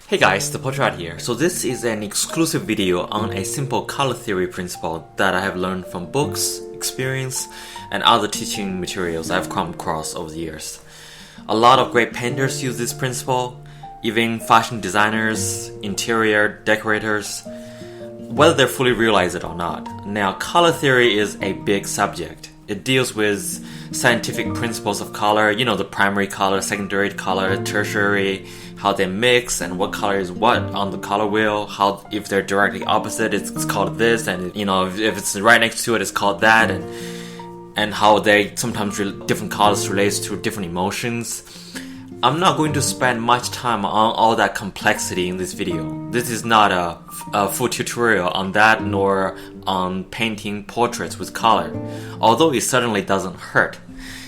Hey guys, the Portrait here. So this is an exclusive video on a simple color theory principle that I have learned from books, experience, and other teaching materials I've come across over the years. A lot of great painters use this principle, even fashion designers, interior decorators, whether they fully realize it or not. Now, color theory is a big subject. It deals with scientific principles of color, the primary color, secondary color, tertiary, how they mix and what color is what on the color wheel, how if they're directly opposite it's called this, and if it's right next to it it's called that, and how they sometimes different colors relates to different emotions. I'm not going to spend much time on all that complexity in this video. This is not a full tutorial on that, nor on painting portraits with color, although it certainly doesn't hurt.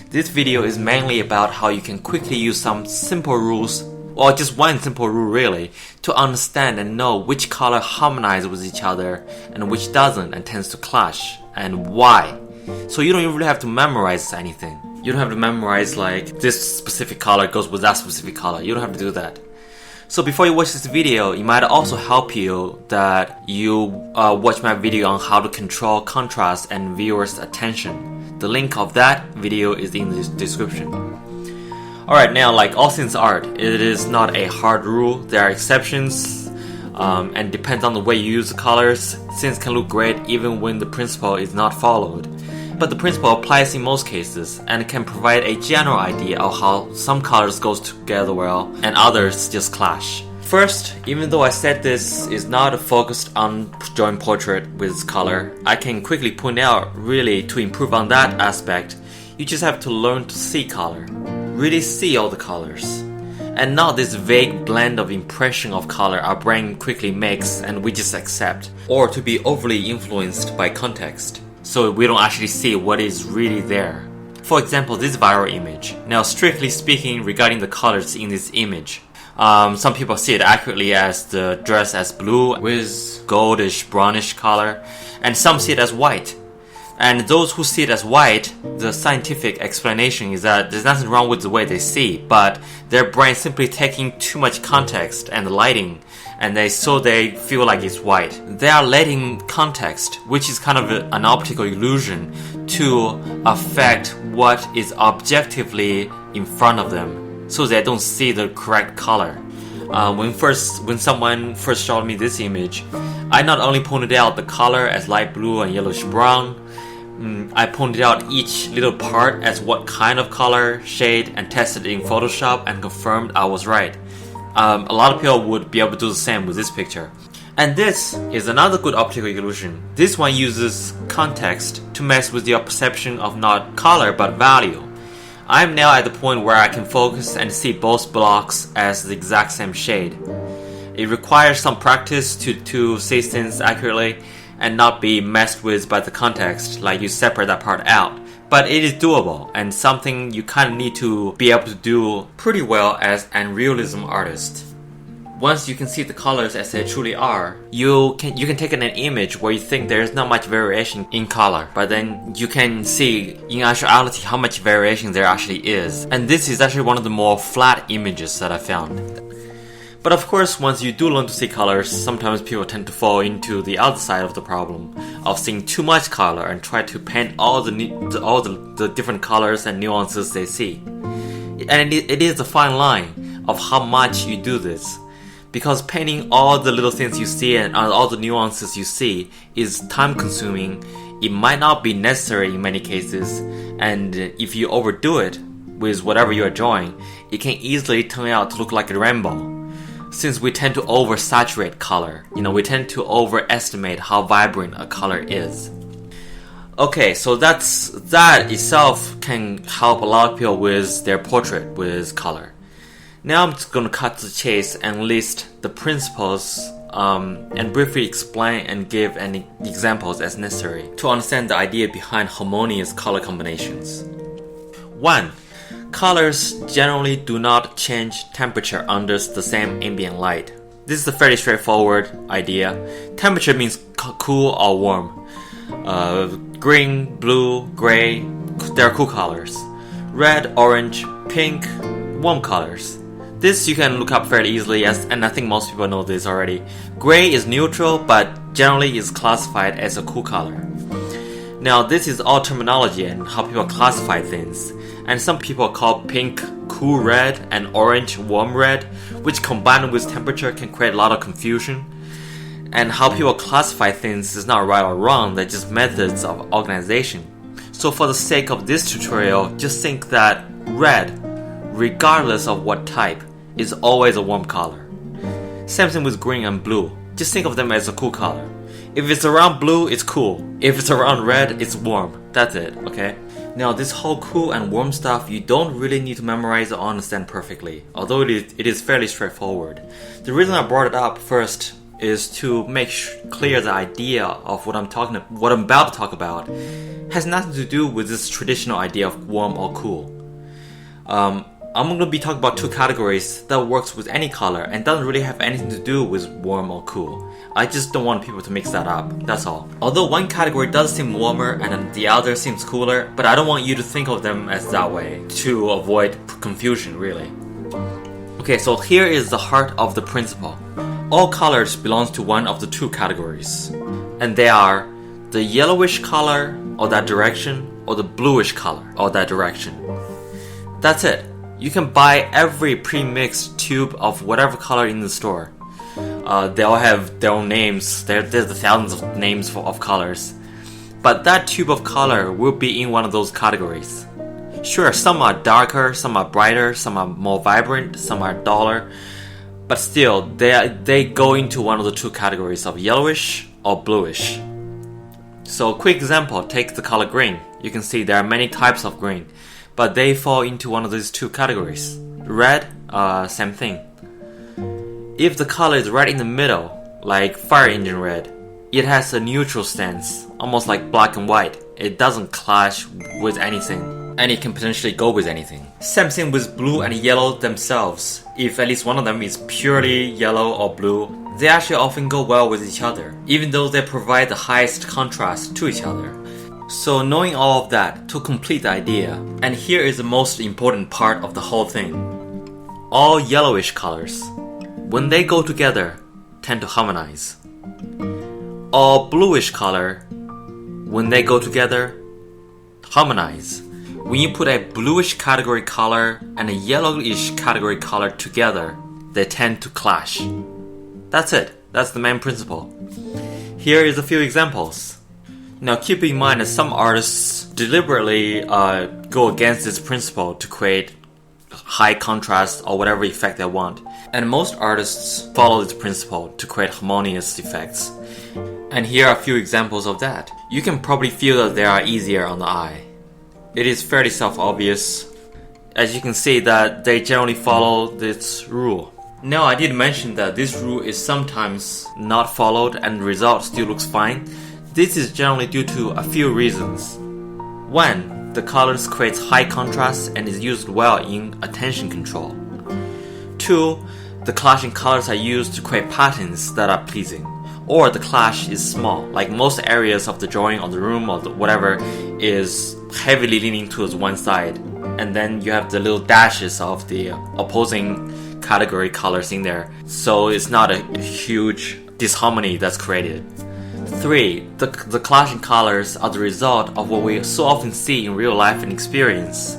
This video is mainly about how you can quickly use some simple rules, or just one simple rule really, to understand and know which color harmonizes with each other and which doesn't and tends to clash, and why. So you don't really have to memorize anything. You don't have to memorize like this specific color goes with that specific color. You don't have to do that. So before you watch this video, it might also help you that you watch my video on how to control contrast and viewers' attention. The link of that video is in the description. Alright, now like all things art, it is not a hard rule. There are exceptions, and depends on the way you use the colors. Things can look great even when the principle is not followed. But the principle applies in most cases and can provide a general idea of how some colors goes together well and others just clash. First, even though I said this is not focused on drawing portrait with color, I can quickly point out really to improve on that aspect, you just have to learn to see color. Really see all the colors. And not this vague blend of impression of color our brain quickly makes and we just accept, or to be overly influenced by context, so we don't actually see what is really there. For example, this viral image. Now, strictly speaking, regarding the colors in this image, some people see it accurately as the dress as blue with goldish brownish color, and some see it as white. And those who see it as white, the scientific explanation is that there's nothing wrong with the way they see, but their brain simply taking too much context and the lighting, and they feel like it's white. They are letting context, which is kind of an optical illusion, to affect what is objectively in front of them, so they don't see the correct color. When someone first showed me this image, I not only pointed out the color as light blue and yellowish brown, I pointed out each little part as what kind of color, shade, and tested it in Photoshop and confirmed I was right. A lot of people would be able to do the same with this picture. And this is another good optical illusion. This one uses context to mess with your perception of not color but value. I'm now at the point where I can focus and see both blocks as the exact same shade. It requires some practice to see things accurately and not be messed with by the context, like you separate that part out. But it is doable, and something you kind of need to be able to do pretty well as an realism artist. Once you can see the colors as they truly are, you can take an image where you think there is not much variation in color, but then you can see in actuality how much variation there actually is. And this is actually one of the more flat images that I found. But of course, once you do learn to see colors, sometimes people tend to fall into the other side of the problem of seeing too much color and try to paint all the different colors and nuances they see. And it is a fine line of how much you do this, because painting all the little things you see and all the nuances you see is time consuming. It might not be necessary in many cases, and if you overdo it with whatever you are drawing, it can easily turn out to look like a rainbow. Since we tend to oversaturate color, we tend to overestimate how vibrant a color is. Okay, so that itself can help a lot of people with their portrait with color. Now I'm just going to cut to the chase and list the principles and briefly explain and give any examples as necessary to understand the idea behind harmonious color combinations. 1. Colors generally do not change temperature under the same ambient light. This is a fairly straightforward idea. Temperature means cool or warm. Green, blue, gray, they are cool colors. Red, orange, pink, warm colors. This you can look up fairly easily, and I think most people know this already. Gray is neutral, but generally is classified as a cool color. Now this is all terminology and how people classify things. And some people call pink cool red and orange warm red, which combined with temperature can create a lot of confusion. And how people classify things is not right or wrong, they're just methods of organization. So for the sake of this tutorial, just think that red, regardless of what type, is always a warm color. Same thing with green and blue. Just think of them as a cool color. If it's around blue, it's cool. If it's around red, it's warm. That's it, okay? Now this whole cool and warm stuff, you don't really need to memorize or understand perfectly, although it is fairly straightforward. The reason I brought it up first is to make clear the idea of what I'm about to talk about has nothing to do with this traditional idea of warm or cool. I'm going to be talking about two categories that works with any color and doesn't really have anything to do with warm or cool. I just don't want people to mix that up, that's all. Although one category does seem warmer and the other seems cooler, but I don't want you to think of them as that way to avoid confusion, really. Okay, so here is the heart of the principle. All colors belong to one of the two categories, and they are the yellowish color or that direction, or the bluish color or that direction. That's it. You can buy every pre-mixed tube of whatever color in the store. They all have their own names. There's the thousands of names of colors. But that tube of color will be in one of those categories. Sure, some are darker, some are brighter, some are more vibrant, some are duller. But still, they go into one of the two categories of yellowish or bluish. So, quick example, take the color green. You can see there are many types of green, but they fall into one of these two categories. Red, same thing. If the color is right in the middle, like fire engine red, it has a neutral stance, almost like black and white. It doesn't clash with anything, and it can potentially go with anything. Same thing with blue and yellow themselves. If at least one of them is purely yellow or blue, they actually often go well with each other, even though they provide the highest contrast to each other. So knowing all of that to complete the idea, and here is the most important part of the whole thing. All yellowish colors, when they go together, tend to harmonize. All bluish color, when they go together, harmonize. When you put a bluish category color and a yellowish category color together, they tend to clash. That's it. That's the main principle. Here is a few examples. Now keep in mind that some artists deliberately go against this principle to create high contrast or whatever effect they want. And most artists follow this principle to create harmonious effects. And here are a few examples of that. You can probably feel that they are easier on the eye. It is fairly self-obvious. As you can see that they generally follow this rule. Now I did mention that this rule is sometimes not followed and the result still looks fine. This is generally due to a few reasons. One, the colors creates high contrast and is used well in attention control. Two, the clashing colors are used to create patterns that are pleasing. Or the clash is small, like most areas of the drawing or the room or whatever is heavily leaning towards one side. And then you have the little dashes of the opposing category colors in there. So it's not a huge disharmony that's created. 3. The clashing colors are the result of what we so often see in real life and experience,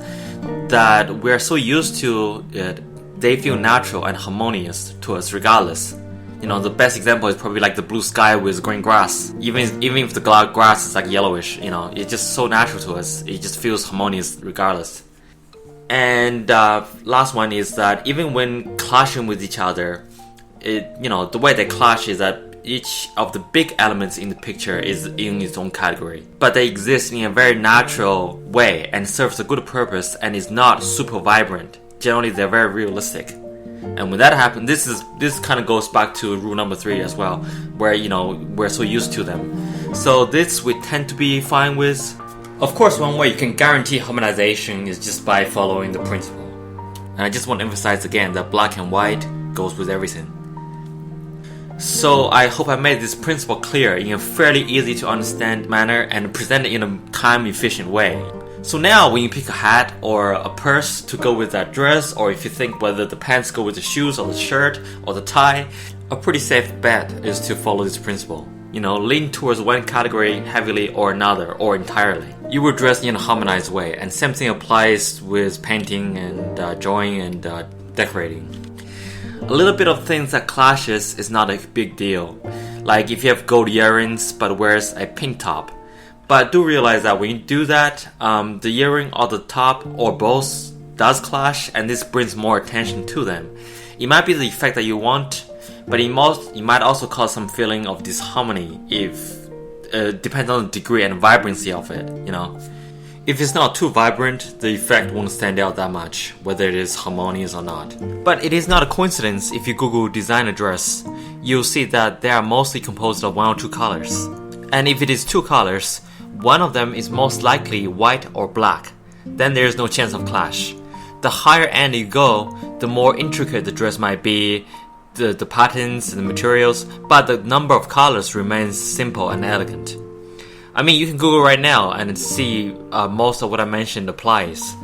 that we're so used to it, they feel natural and harmonious to us regardless. You know, the best example is probably like the blue sky with green grass. Even if the grass is like yellowish, you know, it's just so natural to us. It just feels harmonious regardless. And last one is that even when clashing with each other, the way they clash is that each of the big elements in the picture is in its own category. But they exist in a very natural way and serves a good purpose and is not super vibrant. Generally, they're very realistic. And when that happens, this kind of goes back to rule number 3 as well, where, we're so used to them. So this we tend to be fine with. Of course, one way you can guarantee harmonization is just by following the principle. And I just want to emphasize again that black and white goes with everything. So I hope I made this principle clear in a fairly easy to understand manner and present it in a time efficient way. So now when you pick a hat or a purse to go with that dress, or if you think whether the pants go with the shoes or the shirt or the tie, a pretty safe bet is to follow this principle. Lean towards one category heavily or another, or entirely. You will dress in a harmonized way, and same thing applies with painting and drawing and decorating. A little bit of things that clashes is not a big deal. Like if you have gold earrings but wears a pink top. But do realize that when you do that, the earring or the top or both does clash, and this brings more attention to them. It might be the effect that you want, but it might also cause some feeling of disharmony if depends on the degree and vibrancy of it, If it's not too vibrant, the effect won't stand out that much, whether it is harmonious or not. But it is not a coincidence if you Google designer dress, you'll see that they are mostly composed of one or two colors. And if it is two colors, one of them is most likely white or black. Then there is no chance of clash. The higher end you go, the more intricate the dress might be, the patterns and the materials, but the number of colors remains simple and elegant. I mean, you can Google right now and see most of what I mentioned applies.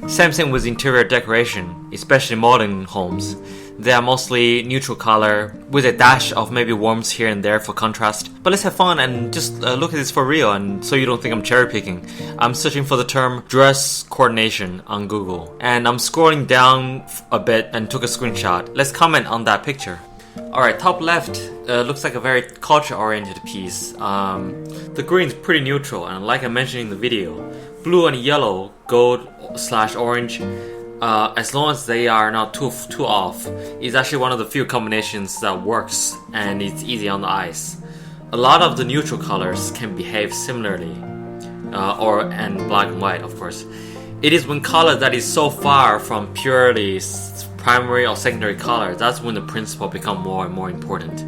Same thing with interior decoration, especially modern homes. They are mostly neutral color with a dash of maybe warmth here and there for contrast. But let's have fun and just look at this for real, and so you don't think I'm cherry picking. I'm searching for the term dress coordination on Google, and I'm scrolling down a bit and took a screenshot. Let's comment on that picture. Alright, top left looks like a very culture-oriented piece. The green is pretty neutral, and like I mentioned in the video, blue and yellow, gold/orange, as long as they are not too off, is actually one of the few combinations that works, and it's easy on the eyes. A lot of the neutral colors can behave similarly, and black and white, of course. It is when color that is so far from purely primary or secondary color, that's when the principle becomes more and more important.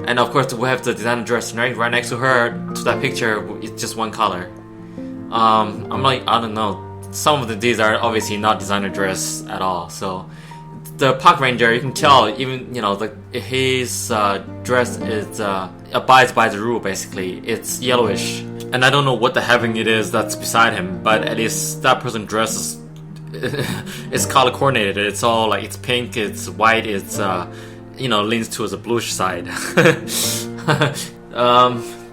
And of course, we have the designer dress right next to her, to that picture. It's just one color. I'm like, I don't know. Some of these are obviously not designer dress at all. So the park ranger, you can tell, even his dress is abides by the rule. Basically, it's yellowish, and I don't know what the heaven it is that's beside him, but at least that person dresses. It's color coordinated. It's all like it's pink, it's white, it's leans towards the bluish side.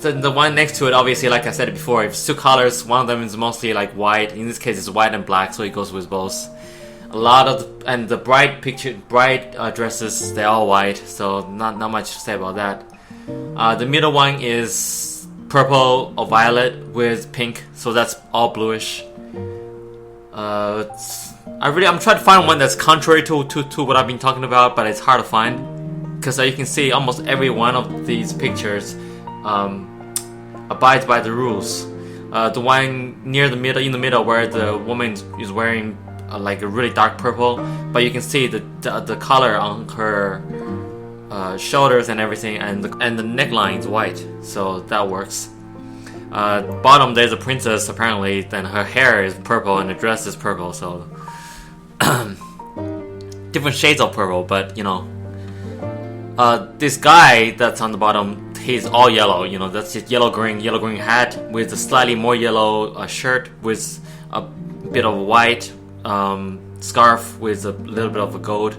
The one next to it, obviously, like I said before, it's two colors. One of them is mostly like white. In this case, it's white and black, so it goes with both. A lot of the bright dresses, they're all white, so not much to say about that. The middle one is purple or violet with pink, so that's all bluish. I'm trying to find one that's contrary to what I've been talking about, but it's hard to find because you can see almost every one of these pictures abides by the rules. The one near the middle, in the middle, where the woman is wearing like a really dark purple, but you can see the color on her shoulders and everything, and the neckline is white, so that works. Bottom there's a princess apparently, then her hair is purple and the dress is purple, so different shades of purple, but this guy that's on the bottom, he's all yellow, that's just yellow green hat with a slightly more yellow shirt with a bit of white scarf with a little bit of a gold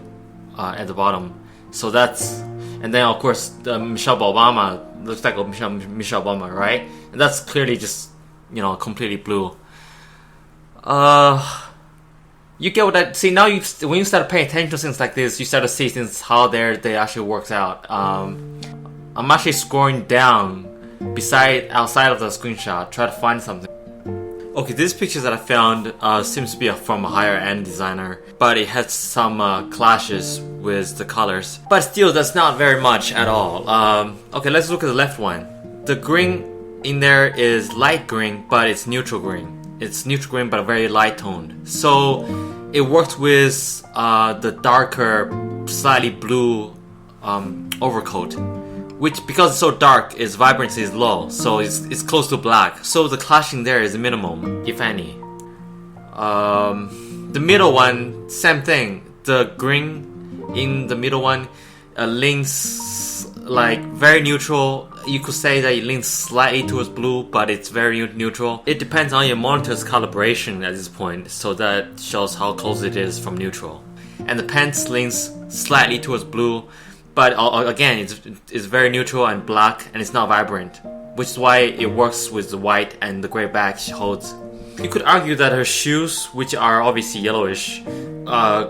at the bottom. So that's, and then of course Michelle Obama looks like Michelle Obama, right? And that's clearly just completely blue. You get what I see now. When you start paying attention to things like this, you start to see things how they actually works out. I'm actually scrolling down outside of the screenshot, try to find something. Okay, this picture that I found seems to be from a higher end designer, but it has some clashes with the colors. But still, that's not very much at all. Okay, let's look at the left one. The green in there is light green, but it's neutral green. It's neutral green, but very light toned. So it works with the darker, slightly blue overcoat, which, because it's so dark, its vibrancy is low, so it's close to black. So the clashing there is minimum, if any. The middle one, same thing. The green in the middle one leans like very neutral. You could say that it leans slightly towards blue, but it's very neutral. It depends on your monitor's calibration at this point, so that shows how close it is from neutral. And the pants leans slightly towards blue, but again, it's very neutral and black, and it's not vibrant, which is why it works with the white and the gray back she holds. You could argue that her shoes, which are obviously yellowish,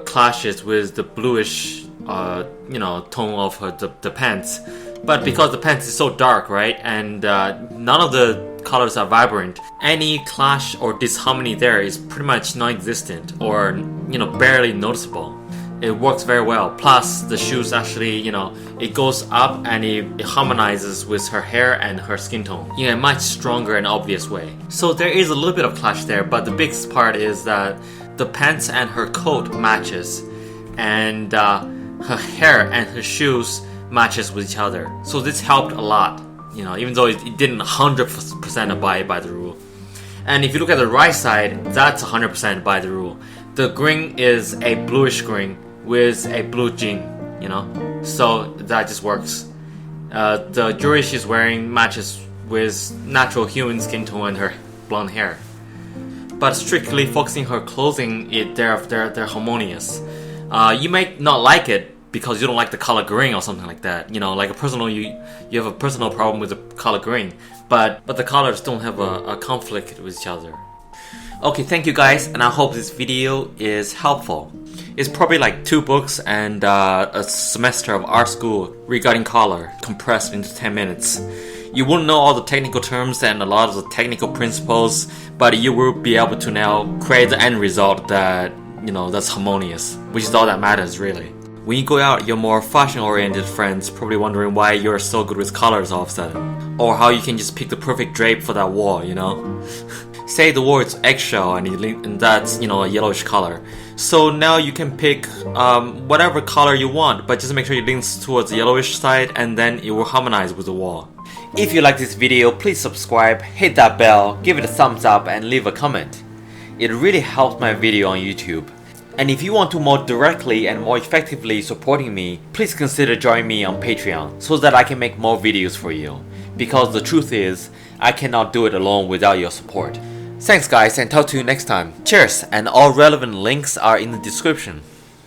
clashes with the bluish, tone of the pants. But because the pants is so dark, right, and none of the colors are vibrant, any clash or disharmony there is pretty much non-existent or, barely noticeable. It works very well. Plus, the shoes actually, it goes up and it harmonizes with her hair and her skin tone in a much stronger and obvious way. So there is a little bit of clash there, but the biggest part is that the pants and her coat matches, and her hair and her shoes matches with each other. So this helped a lot, even though it didn't 100% abide by the rule. And if you look at the right side, that's 100% by the rule. The green is a bluish green with a blue jean, so that just works. The jewelry she's wearing matches with natural human skin tone and her blonde hair. But strictly focusing her clothing, they're harmonious. You may not like it because you don't like the color green or something like that. You have a personal problem with the color green, but the colors don't have a conflict with each other. Okay, thank you guys, and I hope this video is helpful. It's probably like 2 books and a semester of art school regarding color compressed into 10 minutes. You won't know all the technical terms and a lot of the technical principles, but you will be able to now create the end result that, that's harmonious, which is all that matters really. When you go out, your more fashion-oriented friends probably wondering why you're so good with colors all of a sudden, or how you can just pick the perfect drape for that wall, Say the wall is eggshell and that's, a yellowish color. So now you can pick whatever color you want, but just make sure it leans towards the yellowish side, and then it will harmonize with the wall. If you like this video, please subscribe, hit that bell, give it a thumbs up, and leave a comment. It really helps my video on YouTube. And if you want to more directly and more effectively supporting me, please consider joining me on Patreon so that I can make more videos for you. Because the truth is, I cannot do it alone without your support. Thanks guys, and talk to you next time. Cheers, and all relevant links are in the description.